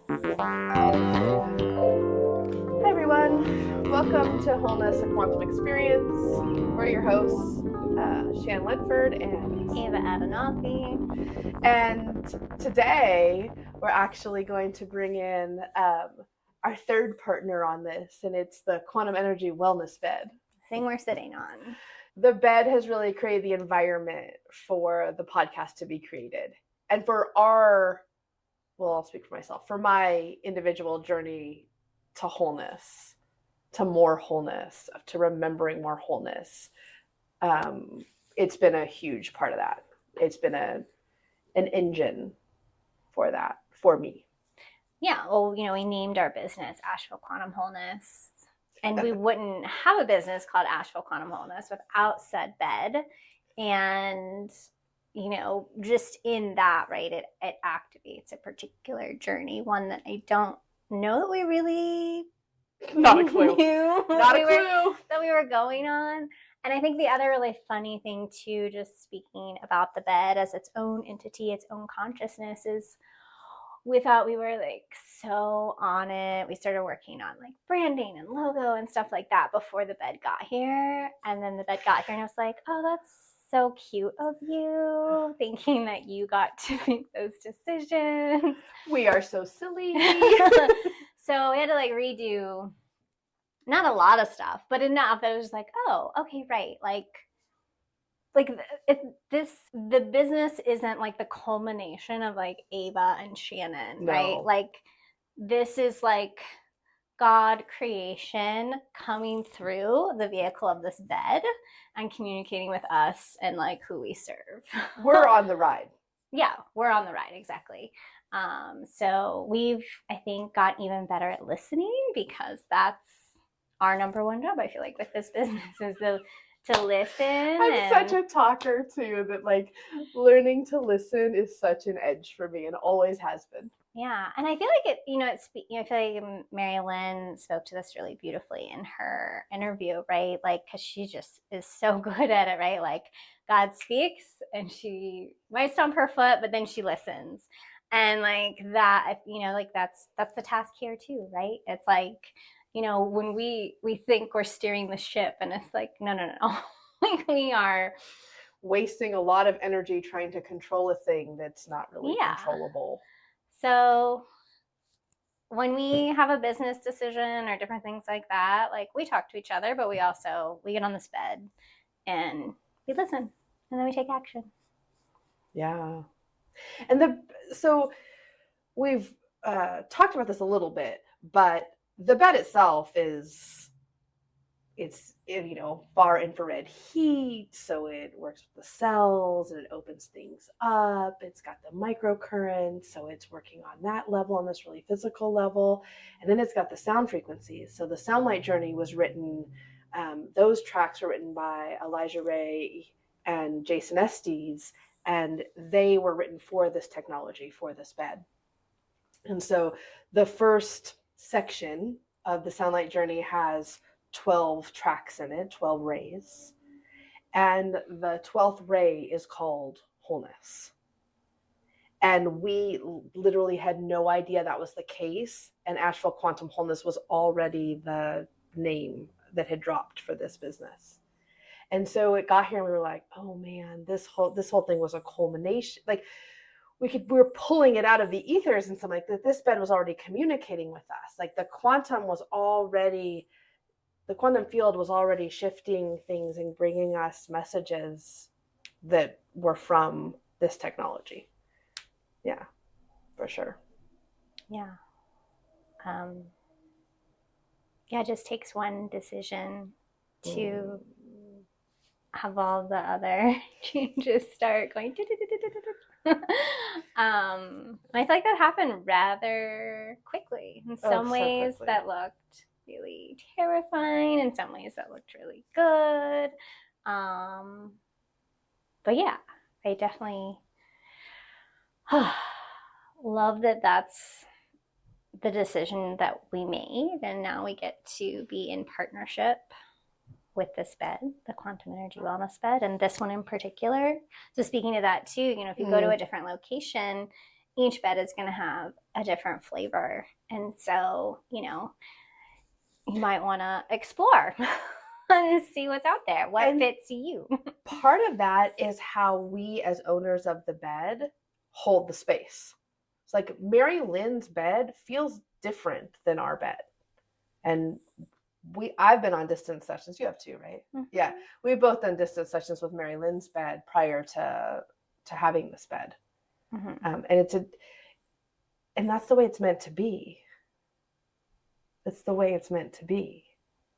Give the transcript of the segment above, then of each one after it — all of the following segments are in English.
Hi everyone, welcome to Wholeness, a Quantum Experience. We're your hosts, Shannon Ledford and Eva Adinolfi. And today we're actually going to bring in our third partner on this, and it's the Quantum Energy Wellness Bed. The thing we're sitting on. The bed has really created the environment for the podcast to be created. And for I'll speak for myself, for my individual journey to wholeness, to more wholeness, to remembering more wholeness. It's been a huge part of that. It's been an engine for that, for me. Yeah, well, we named our business Asheville Quantum Wholeness, and we wouldn't have a business called Asheville Quantum Wholeness without said bed. And, just in that, right, it activates a particular journey, one that I don't know that we really Not a clue. knew Not a clue. that we were going on. And I think the other really funny thing too, just speaking about the bed as its own entity, its own consciousness, is we thought we were like so on it. We started working on like branding and logo and stuff like that before the bed got here. And then the bed got here and I was like, oh, that's so cute of you, thinking that you got to make those decisions. We are so silly. So we had to like redo not a lot of stuff, but enough that it was just like, oh, okay, right. The business isn't like the culmination of like Ava and Shannon, No. right? Like this is like God creation coming through the vehicle of this bed and communicating with us and like who we serve. We're on the ride. Yeah, we're on the ride, exactly. So we've, I think, got even better at listening, because that's our number one job, I feel like, with this business, is to listen. I'm such a talker too, that like learning to listen is such an edge for me and always has been. Yeah, and I feel like I feel like Mary Lynn spoke to this really beautifully in her interview, right? Like, because she just is so good at it, right? Like, God speaks and she might stomp her foot, but then she listens, and like that, like that's the task here too, right? It's like, when we think we're steering the ship, and it's like, no, like we are wasting a lot of energy trying to control a thing that's not really controllable. So when we have a business decision or different things like that, like we talk to each other, but we get on this bed and we listen, and then we take action. Yeah. And so we've talked about this a little bit, but the bed itself it's far infrared heat, so it works with the cells and it opens things up. It's got the microcurrent, so it's working on that level, on this really physical level. And then it's got the sound frequencies. So the Sound Light Journey was written, those tracks were written by Elijah Ray and Jason Estes, and they were written for this technology, for this bed. And so the first section of the Sound Light Journey has 12 tracks in it, 12 rays. And the 12th ray is called Wholeness. And we literally had no idea that was the case. And Asheville Quantum Wholeness was already the name that had dropped for this business. And so it got here and we were like, oh man, this whole thing was a culmination. Like we were pulling it out of the ethers and something like that. This bed was already communicating with us. Like the quantum field was already shifting things and bringing us messages that were from this technology. Yeah, for sure. Yeah. It just takes one decision to have all the other changes start going. I feel like that happened rather quickly. In some ways that looked really terrifying, in some ways that looked really good. But yeah, I definitely love that that's the decision that we made, and now we get to be in partnership with this bed, the Quantum Energy Wellness Bed, and this one in particular. So speaking of that too, if you go to a different location, each bed is going to have a different flavor. And so, you might want to explore and see what's out there, what fits you. Part of that is how we as owners of the bed hold the space. It's like Mary Lynn's bed feels different than our bed. And I've been on distance sessions. You have too, right? Mm-hmm. Yeah. We've both done distance sessions with Mary Lynn's bed prior to having this bed. Mm-hmm. And that's the way it's meant to be. It's the way it's meant to be.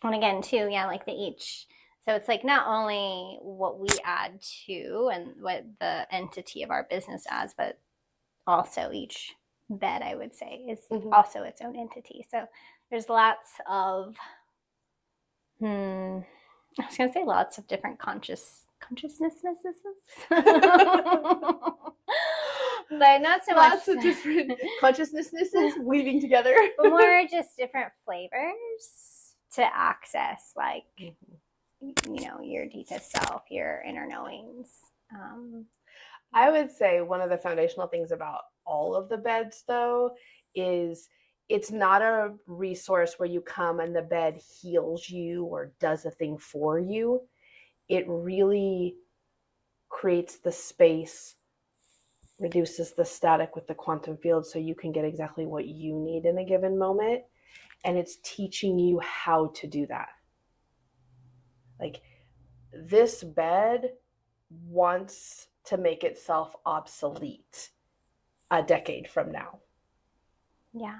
And again, too, yeah, like so it's like not only what we add to and what the entity of our business adds, but also each bed, I would say, is mm-hmm. also its own entity. So there's lots of, I was going to say lots of different consciousnesses. But not so lots of different consciousnesses weaving together. But more just different flavors to access, like, mm-hmm. Your deepest self, your inner knowings. I would say one of the foundational things about all of the beds, though, is it's not a resource where you come and the bed heals you or does a thing for you. It really creates the space, reduces the static with the quantum field so you can get exactly what you need in a given moment. And it's teaching you how to do that. Like, this bed wants to make itself obsolete a decade from now. Yeah.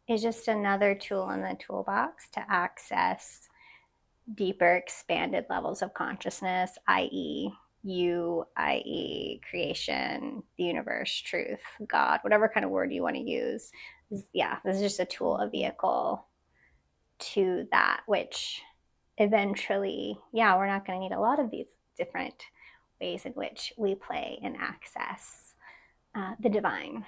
It's just another tool in the toolbox to access deeper, expanded levels of consciousness, i.e., you, i.e., creation, the universe, truth, God, whatever kind of word you want to use. Yeah, this is just a tool, a vehicle to that, which eventually, yeah, we're not going to need a lot of these different ways in which we play and access the divine.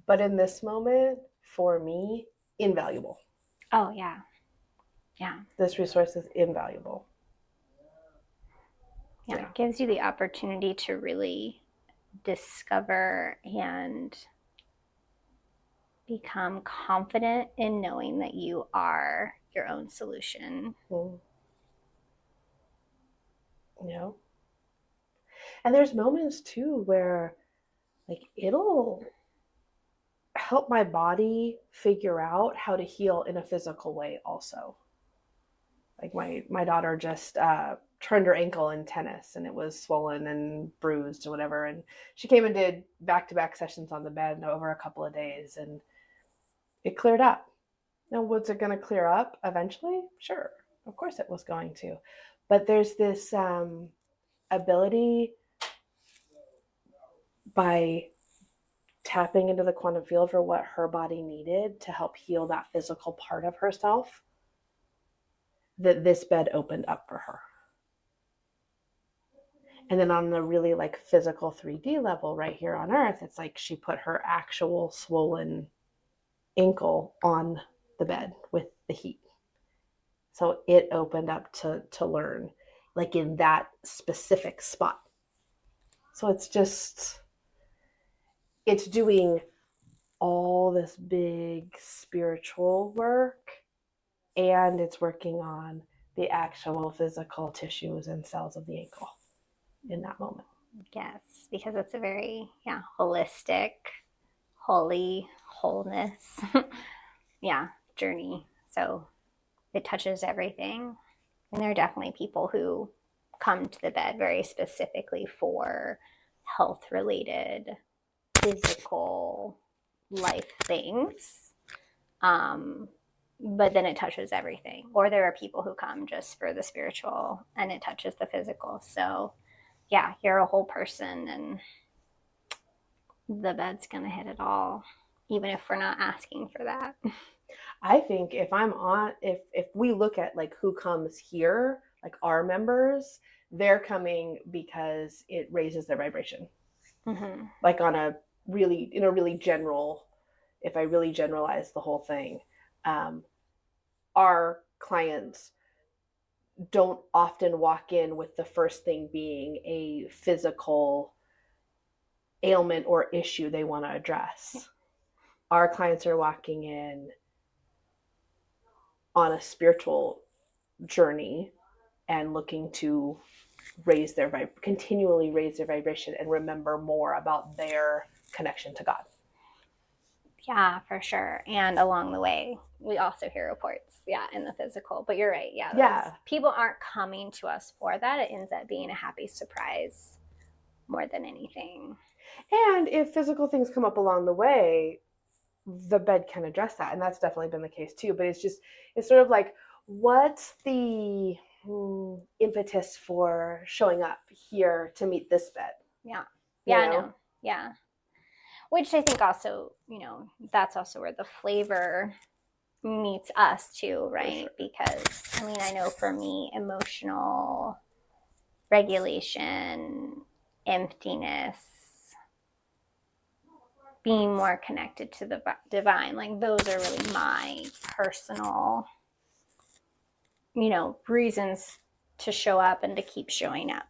But in this moment, for me, invaluable. Oh, yeah. Yeah. This resource is invaluable. Yeah, it gives you the opportunity to really discover and become confident in knowing that you are your own solution. Yeah. And there's moments too where, like, it'll help my body figure out how to heal in a physical way also. Like, my daughter just turned her ankle in tennis and it was swollen and bruised or whatever. And she came and did back-to-back sessions on the bed over a couple of days and it cleared up. Now, was it going to clear up eventually? Sure. Of course it was going to. But there's this ability by tapping into the quantum field for what her body needed to help heal that physical part of herself, that this bed opened up for her. And then on the really like physical 3D level right here on Earth, it's like she put her actual swollen ankle on the bed with the heat. So it opened up to learn, like in that specific spot. So it's doing all this big spiritual work, and it's working on the actual physical tissues and cells of the ankle in that moment. Yes, because it's a very holistic, holy, wholeness journey. So it touches everything. And there are definitely people who come to the bed very specifically for health related, physical life things. But then it touches everything. Or there are people who come just for the spiritual and it touches the physical. So yeah, you're a whole person and the bed's going to hit it all, even if we're not asking for that. I think if we look at like who comes here, like our members, they're coming because it raises their vibration. Mm-hmm. Like in a really general, if I really generalize the whole thing, our clients don't often walk in with the first thing being a physical ailment or issue they want to address. Our clients are walking in on a spiritual journey and looking to continually raise their vibration and remember more about their connection to God. Yeah, for sure. And along the way, we also hear reports, in the physical. But you're right, people aren't coming to us for that. It ends up being a happy surprise more than anything. And if physical things come up along the way, the bed can address that. And that's definitely been the case too. But it's sort of like, what's the impetus for showing up here to meet this bed? Yeah. Yeah, I know. Yeah. Which I think also, that's also where the flavor meets us too, right? Sure. Because, I know for me, emotional regulation, emptiness, being more connected to the divine, like those are really my personal, reasons to show up and to keep showing up.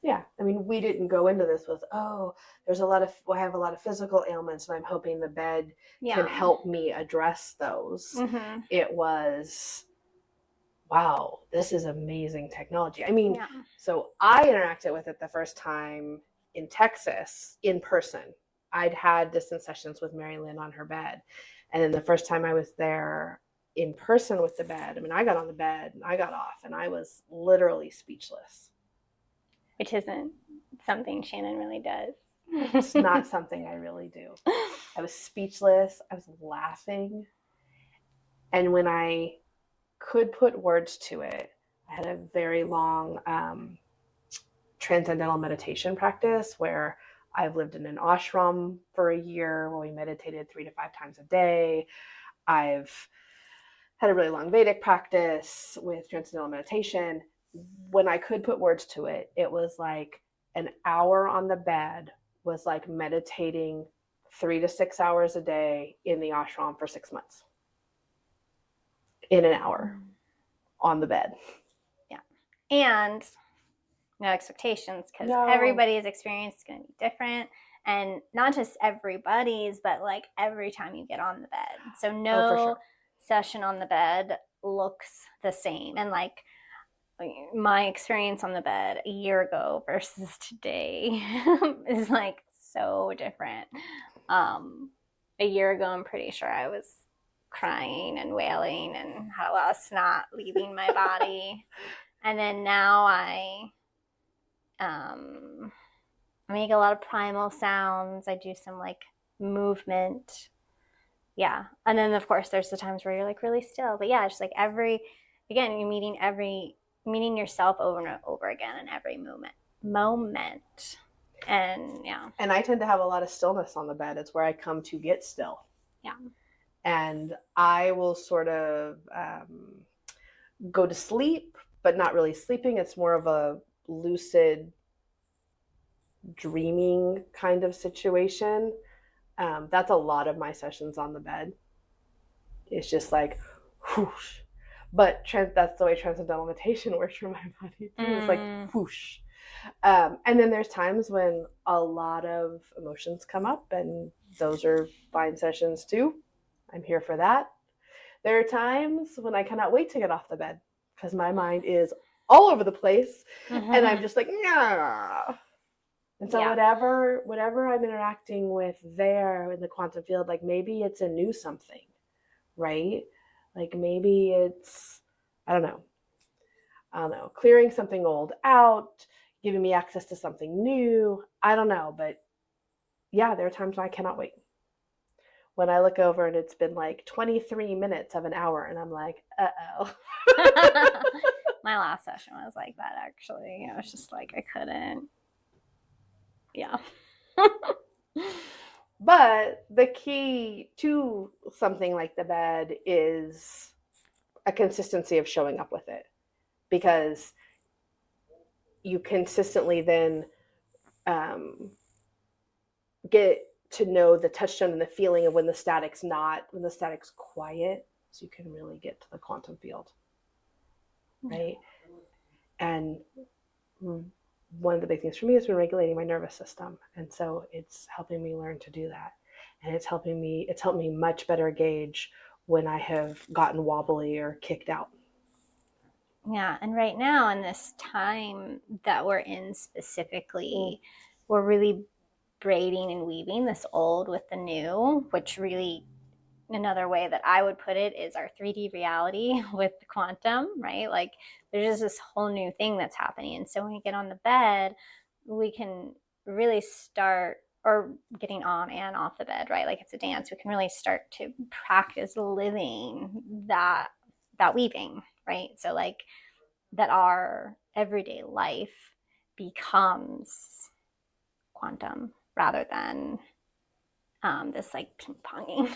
Yeah, we didn't go into this with, I have a lot of physical ailments and I'm hoping the bed can help me address those. Mm-hmm. It was, wow, this is amazing technology. So I interacted with it the first time in Texas in person. I'd had distance sessions with Mary Lynn on her bed. And then the first time I was there in person with the bed, I got on the bed and I got off and I was literally speechless. Which isn't something Shannon really does. It's not something I really do. I was speechless. I was laughing. And when I could put words to it, I had a very long transcendental meditation practice where I've lived in an ashram for a year where we meditated 3 to 5 times a day. I've had a really long Vedic practice with transcendental meditation. When I could put words to it, it was like an hour on the bed was like meditating 3 to 6 hours a day in the ashram for 6 months. In an hour on the bed. Yeah. And no expectations because everybody's experience is going to be different. And not just everybody's, but like every time you get on the bed. So no session on the bed looks the same. And like my experience on the bed a year ago versus today is like so different. A year ago, I'm pretty sure I was crying and wailing and had a lot of snot leaving my body. And then now I make a lot of primal sounds. I do some like movement. Yeah. And then of course there's the times where you're like really still. But yeah, just like you're meeting yourself over and over again in every moment. And yeah. And I tend to have a lot of stillness on the bed. It's where I come to get still. Yeah. And I will sort of go to sleep, but not really sleeping. It's more of a lucid dreaming kind of situation. That's a lot of my sessions on the bed. It's just like, whoosh. But that's the way transcendental meditation works for my body too. It's like whoosh. And then there's times when a lot of emotions come up, and those are fine sessions too. I'm here for that. There are times when I cannot wait to get off the bed because my mind is all over the place, and I'm just like, nah. And so whatever I'm interacting with there in the quantum field, like maybe it's a new something, right? Like maybe it's, I don't know, clearing something old out, giving me access to something new. I don't know, but yeah, there are times when I cannot wait. When I look over and it's been like 23 minutes of an hour and I'm like, uh-oh. My last session was like that, actually. I was just like, I couldn't. Yeah. But the key to something like the bed is a consistency of showing up with it, because you consistently then get to know the touchstone and the feeling of when the static's quiet, so you can really get to the quantum field, right? And one of the big things for me has been regulating my nervous system. And so it's helping me learn to do that. And it's helped me much better gauge when I have gotten wobbly or kicked out. Yeah. And right now, in this time that we're in specifically, we're really braiding and weaving this old with the new, which really, another way that I would put it is our 3D reality with the quantum, right? Like there's just this whole new thing that's happening. And so when we get on the bed, we can really start, or getting on and off the bed, right? Like it's a dance. We can really start to practice living that weaving, right? So like that our everyday life becomes quantum rather than this like ping ponging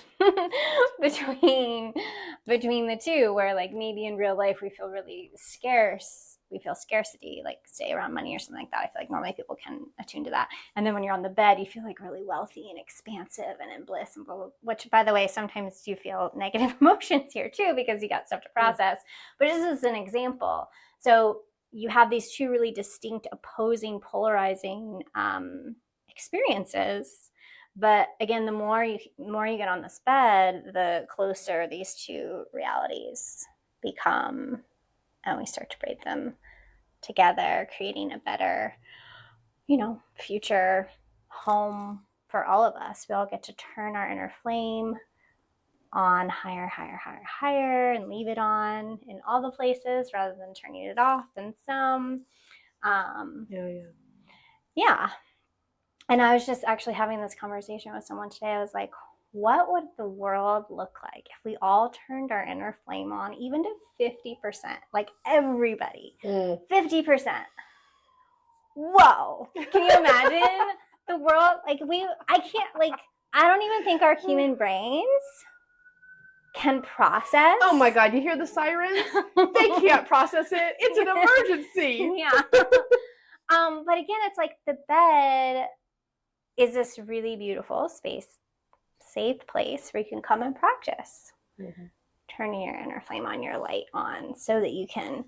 between the two, where like maybe in real life we feel really scarce, we feel scarcity, like say around money or something like that. I feel like normally people can attune to that, and then when you're on the bed you feel like really wealthy and expansive and in bliss and blah, blah, which by the way sometimes you feel negative emotions here too because you got stuff to process. But just as an example, so you have these two really distinct opposing polarizing experiences. But again, the more you get on this bed, the closer these two realities become, and we start to braid them together, creating a better, future home for all of us. We all get to turn our inner flame on higher, higher, higher, higher, and leave it on in all the places rather than turning it off in some. Yeah. And I was just actually having this conversation with someone today. I was like, what would the world look like if we all turned our inner flame on, even to 50%? Like everybody, 50%. Whoa. Can you imagine the world? Like I don't even think our human brains can process. Oh my God, you hear the sirens? They can't process it. It's an emergency. Yeah. But again, it's like the bed is this really beautiful space, safe place where you can come and practice turning your inner flame on, your light on, so that you can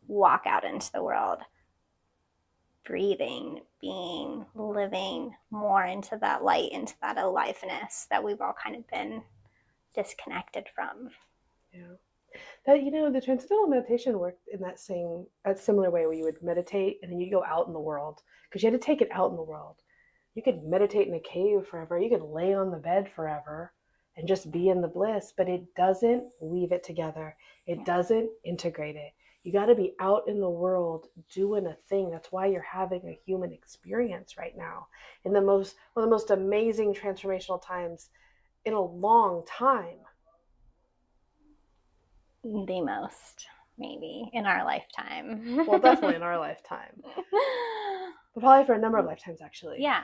walk out into the world breathing, being, living more into that light, into that aliveness that we've all kind of been disconnected from. Yeah. That, the transcendental meditation worked in that similar way, where you would meditate and then you go out in the world, because you had to take it out in the world. You could meditate in a cave forever. You could lay on the bed forever and just be in the bliss, but it doesn't weave it together. It doesn't integrate it. You got to be out in the world doing a thing. That's why you're having a human experience right now, in one of the most amazing transformational times in a long time. The most, maybe, in our lifetime. Well, definitely in our lifetime. But probably for a number of lifetimes, actually. Yeah.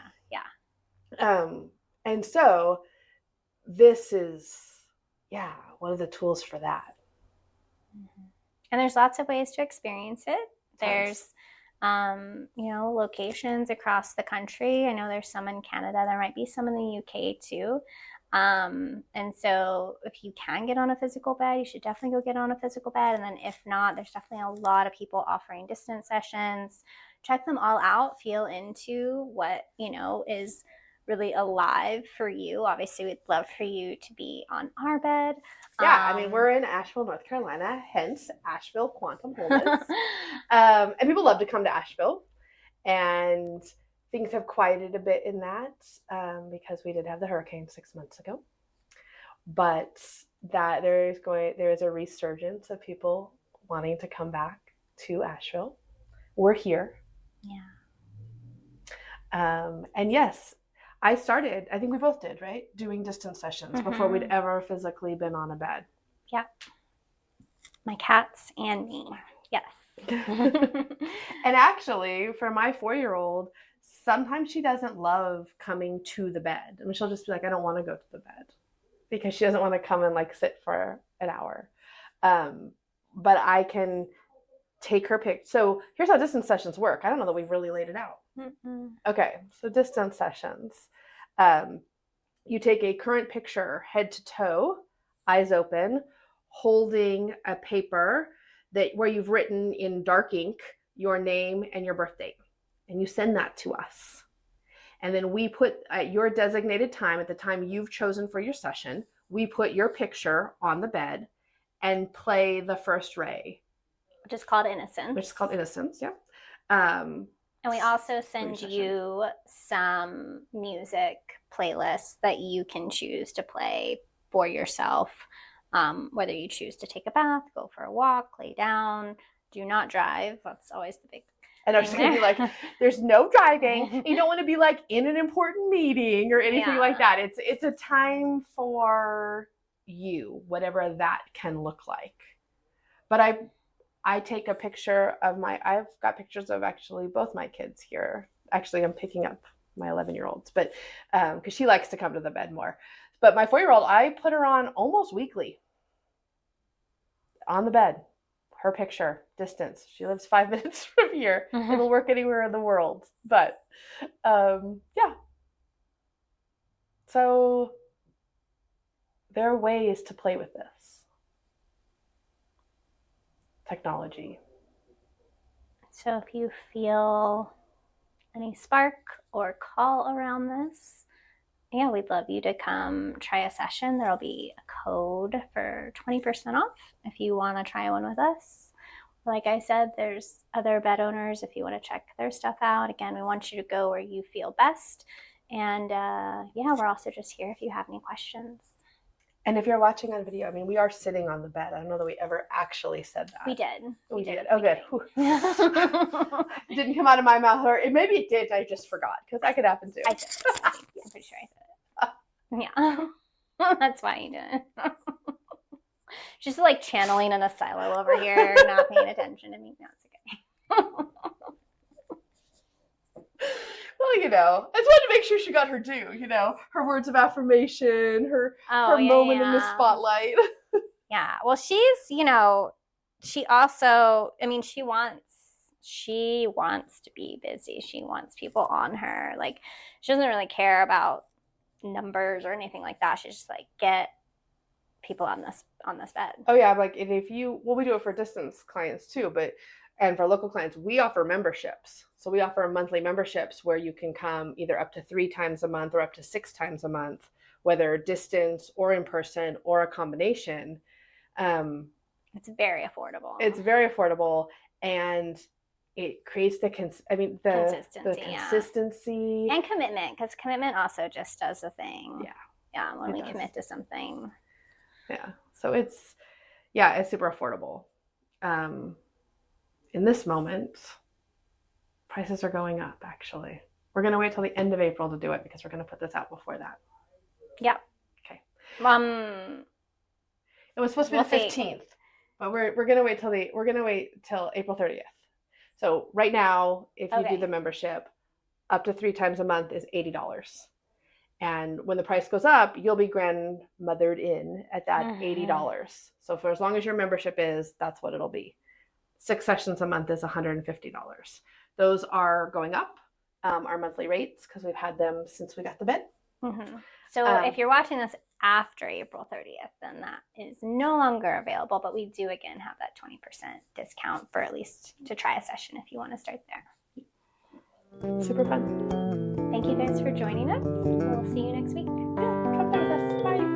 And so this is, one of the tools for that. And there's lots of ways to experience it. There's, locations across the country. I know there's some in Canada. There might be some in the UK too. And so if you can get on a physical bed, you should definitely go get on a physical bed. And then if not, there's definitely a lot of people offering distance sessions. Check them all out. Feel into what, is really alive for you. Obviously, we'd love for you to be on our bed. Yeah, we're in Asheville, North Carolina, hence Asheville Quantum Wholeness. And people love to come to Asheville. And things have quieted a bit in that because we did have the hurricane 6 months ago. But that there is a resurgence of people wanting to come back to Asheville. We're here. Yeah. And yes, I think we both did, right? Doing distance sessions before we'd ever physically been on a bed. Yeah. My cats and me. Yes. And actually, for my 4-year-old, sometimes she doesn't love coming to the bed. She'll just be like, I don't want to go to the bed, because she doesn't want to come and sit for an hour. But I can take her pick. So here's how distance sessions work. I don't know that we've really laid it out. Okay, so distance sessions. You take a current picture, head to toe, eyes open, holding a paper where you've written in dark ink your name and your birth date. and you send that to us. And then we put at your designated time, at the time you've chosen for your session, we put your picture on the bed and play the first ray. Which is called Innocence. Yeah. And we also send you some music playlists that you can choose to play for yourself, whether you choose to take a bath, go for a walk, lay down, do not drive. That's always the big and I was just gonna be like, there's no driving. You don't want to be like in an important meeting or anything like that. It's a time for you, whatever that can look like. But I take a picture of I've got pictures of actually both my kids here. Actually, I'm picking up my 11-year-olds, but because she likes to come to the bed more. But my 4-year-old, I put her on almost weekly on the bed. Her picture, distance. She lives 5 minutes from here. Mm-hmm. It'll work anywhere in the world. But yeah. So there are ways to play with this technology. So if you feel any spark or call around this, yeah, we'd love you to come try a session. There'll be a code for 20% off if you want to try one with us. Like I said, there's other bed owners if you want to check their stuff out. Again, we want you to go where you feel best. And yeah, we're also just here if you have any questions. And if you're watching on video, I mean, we are sitting on the bed. I don't know that we ever actually said that. We did. We did. Oh, good. It didn't come out of my mouth, or maybe it did. I just forgot, because that could happen too. I did. I'm pretty sure I said it. Yeah. That's why you did it. Just like channeling in a silo over here, not paying attention to me. No, it's okay. Well, you know, I just wanted to make sure she got her due, you know, her words of affirmation, her moment in the spotlight. Yeah. Well, she's, you know, she also, I mean, she wants to be busy. She wants people on her. Like, she doesn't really care about numbers or anything like that. She's just like, get people on this bed. Oh yeah, like if you, well, we do it for distance clients too, and for local clients, we offer memberships. So we offer monthly memberships where you can come either up to 3 times a month or up to 6 times a month, whether distance or in person or a combination. It's very affordable. It's very affordable, and it creates the consistency and commitment, because commitment also just does a thing. Yeah, when we commit to something. Yeah, so it's super affordable. In this moment, prices are going up, actually. We're going to wait till the end of April to do it, because we're going to put this out before that. Yeah. Okay. It was supposed to be the 15th, but we're going to wait till April 30th. So right now, if you do the membership, up to 3 times a month is $80. And when the price goes up, you'll be grandmothered in at that $80. So for as long as your membership is, that's what it'll be. 6 sessions a month is $150. Those are going up, our monthly rates, because we've had them since we got the bed. Mm-hmm. So if you're watching this after April 30th, then that is no longer available. But we do, again, have that 20% discount for at least to try a session if you want to start there. Super fun. Thank you guys for joining us. We'll see you next week. Come with us. Bye.